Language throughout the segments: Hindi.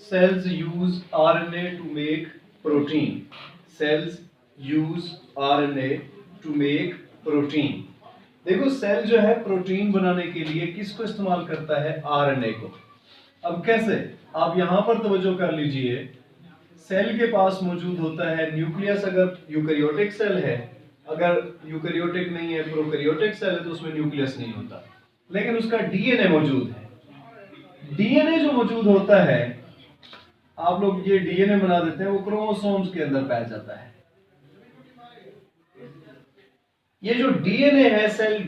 cells use RNA to make protein. Cells use RNA to make protein. देखो सेल जो है प्रोटीन बनाने के लिए किसको इस्तेमाल करता है? आरएनए को। अब कैसे? आप यहां पर तवज्जो कर लीजिए, सेल के पास मौजूद होता है न्यूक्लियस। अगर यूकैरियोटिक सेल है, अगर यूकैरियोटिक नहीं है, प्रोकैरियोटिक सेल है, तो उसमें न्यूक्लियस नहीं होता, लेकिन उसका डीएनए मौजूद है। डीएनए जो मौजूद होता है, आप लोग ये डीएनए बना देते हैं, वो क्रोमोसोम्स के अंदर पाया जाता है। ये जो डीएनए है, सेल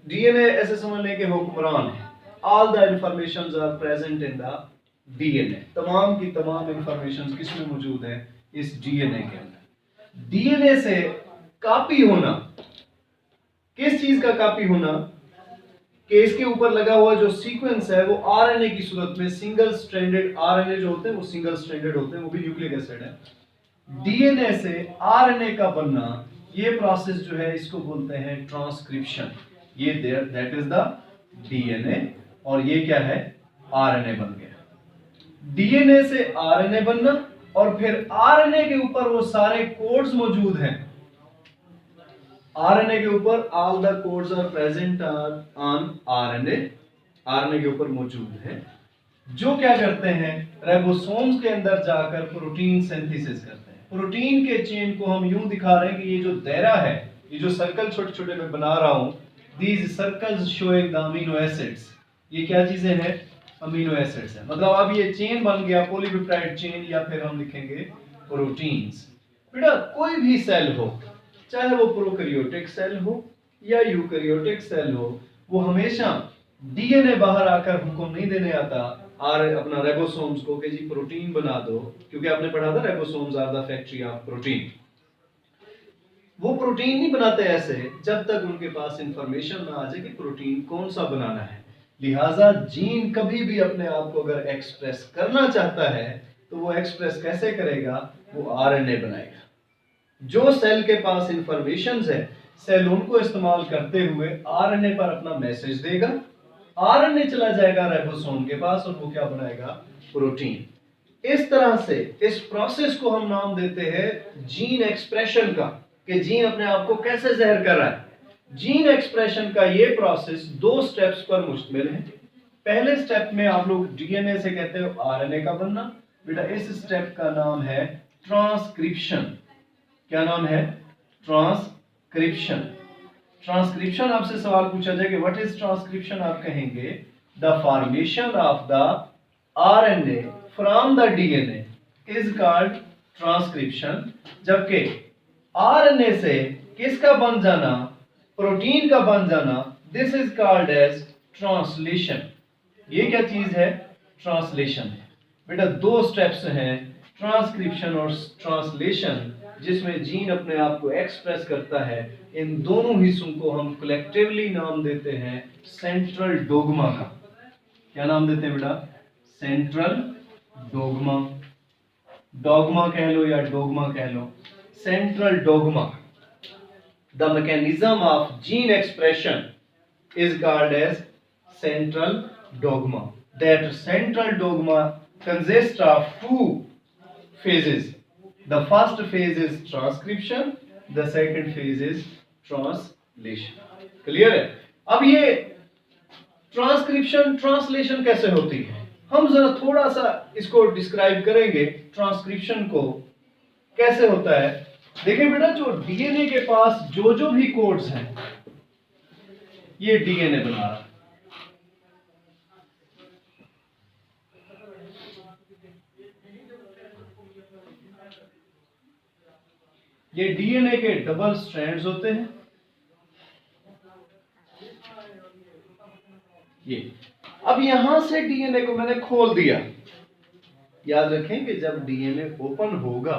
डीएनए ऐसे समझ लें कि हुक्मरान है। All the informations are present in the DNA. तमाम की तमाम इंफॉर्मेशंस किसमें मौजूद है? इस डीएनए के अंदर। डीएनए से कॉपी होना, किस चीज का कॉपी होना? कि इसके ऊपर लगा हुआ जो सीक्वेंस है वो आरएनए की सूरत में सिंगल स्ट्रैंडेड। आरएनए जो होते हैं वो सिंगल स्ट्रैंडेड होते हैं, वो भी न्यूक्लिक एसिड है। डीएनए से आरएनए का बनना, ये प्रोसेस जो है इसको बोलते हैं ट्रांसक्रिप्शन। ये दैट इज द डीएनए, और ये क्या है? आरएनए बन गया। डीएनए से आरएनए बनना, और फिर आरएनए के ऊपर वो सारे कोड्स मौजूद हैं। आरएनए के ऊपर all the codes are present on RNA. RNA के ऊपर मौजूद है, जो क्या करते हैं? राइबोसोम्स के अंदर जाकर प्रोटीन सिंथेसिस करते हैं। प्रोटीन के चेन को हम यूं दिखा रहे हैं कि ये जो दायरा है, ये जो सर्कल छोटे छोटे मैं बना रहा हूं, these circles showing the amino acids. ये क्या चीजें हैं? अमीनो एसिड्स है। मतलब अब ये चेन बन गया पॉलीपेप्टाइड चेन, या फिर हम लिखेंगे प्रोटीन्स। बेटा कोई भी सेल हो, चाहे वो प्रोकैरियोटिक सेल हो या यूकैरियोटिक सेल हो, वो हमेशा डीएनए बाहर आकर हमको नहीं देने आता अपना राइबोसोम्स को कि जी प्रोटीन बना दो, क्योंकि आपने पढ़ा था ribosomes are the factory of protein. वो प्रोटीन नहीं बनाते ऐसे जब तक उनके पास इंफॉर्मेशन ना आ जाए कि प्रोटीन कौन सा बनाना है। लिहाजा जीन कभी भी अपने आप को अगर एक्सप्रेस करना चाहता है तो वो एक्सप्रेस कैसे करेगा? वो आरएनए बनाएगा। जो सेल के पास इंफॉर्मेशंस है, सेल उनको इस्तेमाल करते हुए आरएनए पर अपना मैसेज देगा। आरएनए चला जाएगा राइबोसोम के पास, और वो क्या बनाएगा? प्रोटीन। इस तरह से इस प्रोसेस को हम नाम देते हैं जीन एक्सप्रेशन का, कि जीन अपने आप को कैसे ज़ाहिर कर रहा है। जीन एक्सप्रेशन का ये प्रोसेस 2 स्टेप्स पर मुश्तमिल है। पहले स्टेप में आप लोग डीएनए से कहते हो आरएनए का बनना। बेटा इस स्टेप का नाम है ट्रांसक्रिप्शन। क्या नाम है? ट्रांसक्रिप्शन। ट्रांसक्रिप्शन आपसे सवाल पूछा जाए कि व्हाट इज ट्रांसक्रिप्शन, आप कहेंगे the formation of the RNA from the DNA is called transcription. जबकि आरएनए से किसका बन जाना? प्रोटीन का बन जाना, this is called as translation. ये क्या चीज है? ट्रांसलेशन है। बेटा 2 स्टेप्स हैं, ट्रांसक्रिप्शन और ट्रांसलेशन, जिसमें जीन अपने आप को एक्सप्रेस करता है। इन दोनों हिस्सों को हम कलेक्टिवली नाम देते हैं सेंट्रल डोग्मा का। क्या नाम देते हैं बेटा? Central dogma. डोग्मा कह लो या डोग्मा कह लो, central dogma. The mechanism of gene expression is called as central dogma. That central dogma consists of 2 phases. The first phase is transcription, the second phase is translation. Clear है? अब ये ट्रांसक्रिप्शन ट्रांसलेशन कैसे होती है, हम जरा थोड़ा सा इसको डिस्क्राइब करेंगे। ट्रांसक्रिप्शन को कैसे होता है? देखिए बेटा, जो डीएनए के पास जो भी कोड्स हैं, ये डीएनए बना रहा है। ये डीएनए के डबल स्ट्रैंड्स होते हैं। ये अब यहां से डीएनए को मैंने खोल दिया। याद रखें कि जब डीएनए ओपन होगा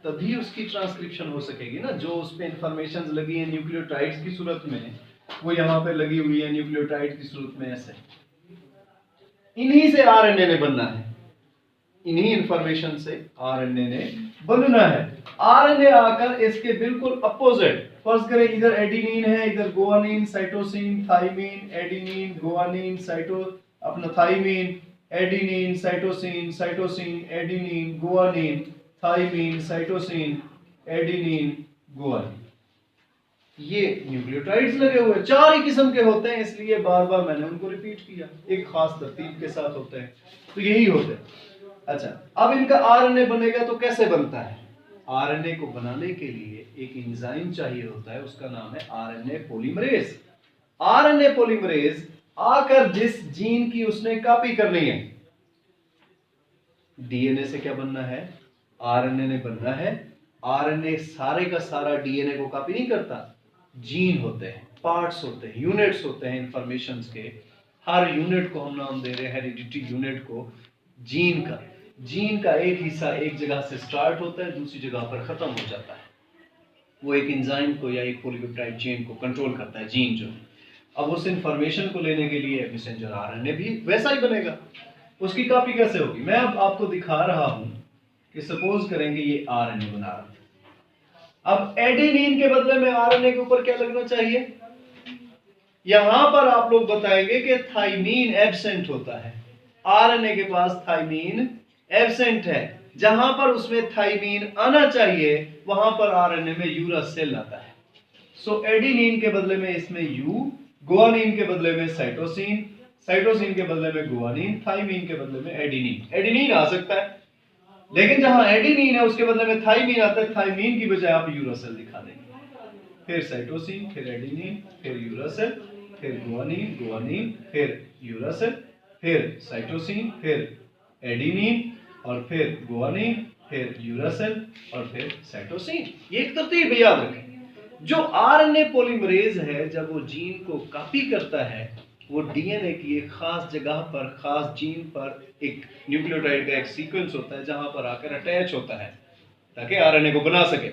तभी उसकी ट्रांसक्रिप्शन हो सकेगी ना। जो उस पे इंफॉर्मेशन लगी है न्यूक्लियोटाइड्स की सूरत में, वो यहाँ पे लगी हुई है न्यूक्लियोटाइड की सूरत में। ऐसे इन्हीं से आरएनए ने बनना है, इन्हीं इंफॉर्मेशन से आरएनए ने बनना है। आरएनए आकर इसके बिल्कुल अपोजिट, फर्ज करें इधर एडिनिन है, इधर guanine, cytosine, thymine, adenine, guanine, cyto अपना thymine, adenine, cytosine, cytosine, adenine, guanine, thymine, cytosine, adenine, guanine. ये न्यूक्लियोटाइड्स लगे हुए 4 ही किस्म के होते हैं, इसलिए बार बार मैंने उनको रिपीट किया, एक खास तरतीब के साथ होते हैं, तो यही होते हैं। अच्छा, अब इनका आरएनए बनेगा तो कैसे बनता है? आरएनए को बनाने के लिए एक एंजाइम चाहिए होता है, उसका नाम है आरएनए पॉलीमरेज। आरएनए पॉलीमरेज आकर जिस जीन की उसने कॉपी करनी है, डीएनए से क्या बनना है? आरएनए ने बनना है। आरएनए सारे का सारा डीएनए को कॉपी नहीं करता, जीन होते हैं, पार्ट्स होते हैं, यूनिट्स होते हैं इंफॉर्मेशंस के। हर यूनिट को हम नाम दे रहे हैं, हेरिडिटी यूनिट को जीन का। जीन का एक हिस्सा एक जगह से स्टार्ट होता है, दूसरी जगह पर खत्म हो जाता है। वो एक एंजाइम को या एक पॉलीपेप्टाइड चेन को कंट्रोल करता है, जीन जो। अब उस इंफॉर्मेशन को लेने के लिए मैसेंजर आरएनए भी वैसा ही बनेगा। उसकी कॉपी कैसे होगी? मैं अब आपको दिखा रहा हूं कि सपोज करेंगे ये आरएनए बना रहा है। अब एडेनिन के बदले में आरएनए के ऊपर क्या लगना चाहिए? यहां पर आप लोग बताएंगे कि थाइमीन एब्सेंट होता है। आरएनए के पास थाइमीन एब्सेंट है, जहां पर उसमें थाइमीन आना चाहिए वहां पर आरएनए में यूरासिल आता है। सो एडेनिन के बदले में इसमें यू, गुआनिन के बदले में साइटोसिन, साइटोसिन के बदले में गुआनिन, थाइमीन के बदले में एडेनिन। एडेनिन आ सकता है, लेकिन जहां एडेनिन है उसके बदले में थाइमीन आता है, थाइमीन की बजाय आप यूरासिल दिखा देंगे। फिर साइटोसिन, फिर एडेनिन, फिर यूरासिल, फिर गुआनिन, गुआनिन, फिर यूरासिल, फिर साइटोसिन, फिर एडेनिन, और फिर गुआनिन, फिर यूरासिल, और फिर साइटोसिन। ये एक तरतीब याद रखें। जो आरएनए पॉलीमरेज है, जब वो जीन को कॉपी करता है, वो डीएनए की एक खास जगह पर, खास जीन पर एक न्यूक्लियोटाइड का एक सीक्वेंस होता है जहां पर आकर अटैच होता है ताकि आरएनए को बना सके।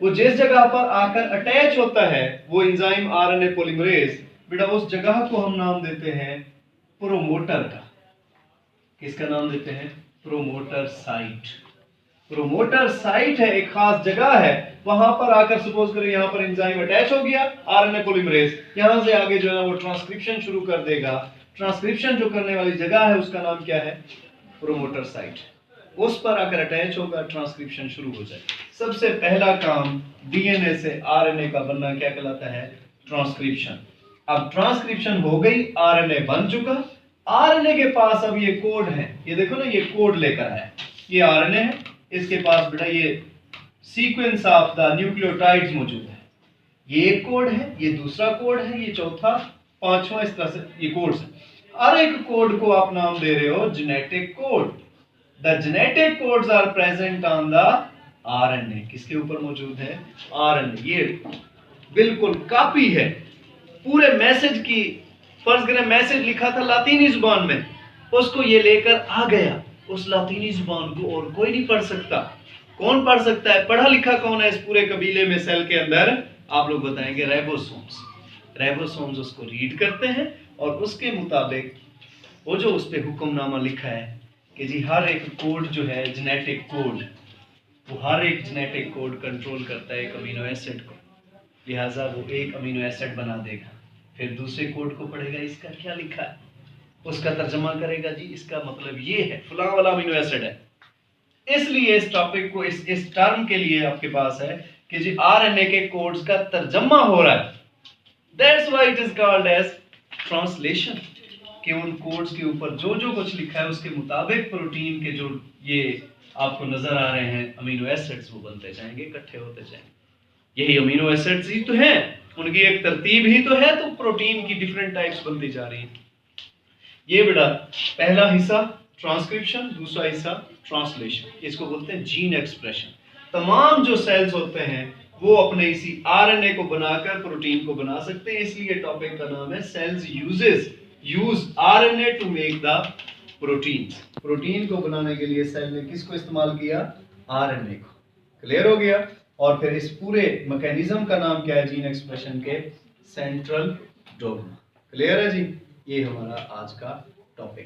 वो जिस जगह पर आकर अटैच होता है, वो एंजाइम आरएनए पॉलीमरेज, बेटा उस जगह को हम नाम देते हैं प्रोमोटर का। किसका नाम देते हैं? Promoter site. प्रोमोटर साइट है, एक खास जगह है, वहां पर आकर सपोज करें यहां पर एंजाइम अटैच हो गया आरएनए पॉलीमरेज, यहां से आगे जो है वो ट्रांसक्रिप्शन शुरू कर देगा। ट्रांसक्रिप्शन जो करने वाली जगह है उसका नाम क्या है? Promoter site. उस पर आकर अटैच होगा, ट्रांसक्रिप्शन शुरू हो जाए। सबसे पहला काम डीएनए से आरएनए का बनना क्या कहलाता है? ट्रांसक्रिप्शन। अब ट्रांसक्रिप्शन हो गई, आरएनए बन चुका। आरएनए के पास अब ये कोड है, ये देखो ना, ये कोड लेकर आया। ये आरएनए है, इसके पास बेटा ये सीक्वेंस ऑफ द न्यूक्लियोटाइड्स मौजूद है। ये एक कोड है, ये दूसरा कोड है, ये चौथा, पांचवा, इस तरह से ये कोड्स है। हर एक कोड को आप नाम दे रहे हो genetic code. The genetic codes are present on the RNA. किसके ऊपर मौजूद है? आरएनए। ये बिल्कुल कॉपी है पूरे मैसेज की। फर्ज करें मैसेज लिखा था लातीनी जुबान में, उसको ये लेकर आ गया। उस लातीनी जुबान को और कोई नहीं पढ़ सकता। कौन पढ़ सकता है? पढ़ा लिखा कौन है इस पूरे कबीले में, सेल के अंदर? आप लोग बताएंगे राइबोसोम्स। राइबोसोम्स उसको रीड करते हैं और उसके मुताबिक वो जो उस पे हुक्मनामा लिखा है कि जी हर एक कोड जो है जेनेटिक कोड, वो हर एक जेनेटिक कोड कंट्रोल करता है एक अमीनो एसिड को, लिहाजा वो एक अमीनो एसिड बना देगा। फिर दूसरे कोड को पढ़ेगा, इसका क्या लिखा है, उसका तर्जमा करेगा, जी इसका मतलब ये है, फलां वाला अमीनो एसिड है। इसलिए इस टॉपिक को इस टर्म के लिए आपके पास है कि जी आरएनए के कोड्स का तर्जमा हो रहा है। That's why it is called as translation, कि उन कोड्स के ऊपर जो जो कुछ लिखा है उसके मुताबिक प्रोटीन के जो ये आपको नजर आ रहे हैं अमीनो एसिड्स, वो बनते जाएंगे, इकट्ठे होते जाएंगे। यही अमीनो एसिड्स ही तो हैं, उनकी एक तरतीब ही तो है, तो प्रोटीन की डिफरेंट टाइप्स बनती जा रही हैं। ये बेटा पहला हिस्सा ट्रांसक्रिप्शन, दूसरा हिस्सा ट्रांसलेशन, इसको बोलते हैं जीन एक्सप्रेशन। तमाम जो सेल्स होते हैं वो अपने इसी आरएनए को बनाकर प्रोटीन को बना सकते हैं, इसलिए टॉपिक का नाम है cells use RNA to make the proteins. Protein को बनाने के लिए सेल ने किसको इस्तेमाल किया? आरएनए को। क्लियर हो गया? और फिर इस पूरे मैकेनिज्म का नाम क्या है जीन एक्सप्रेशन के? Central dogma. क्लियर है जी? ये हमारा आज का टॉपिक।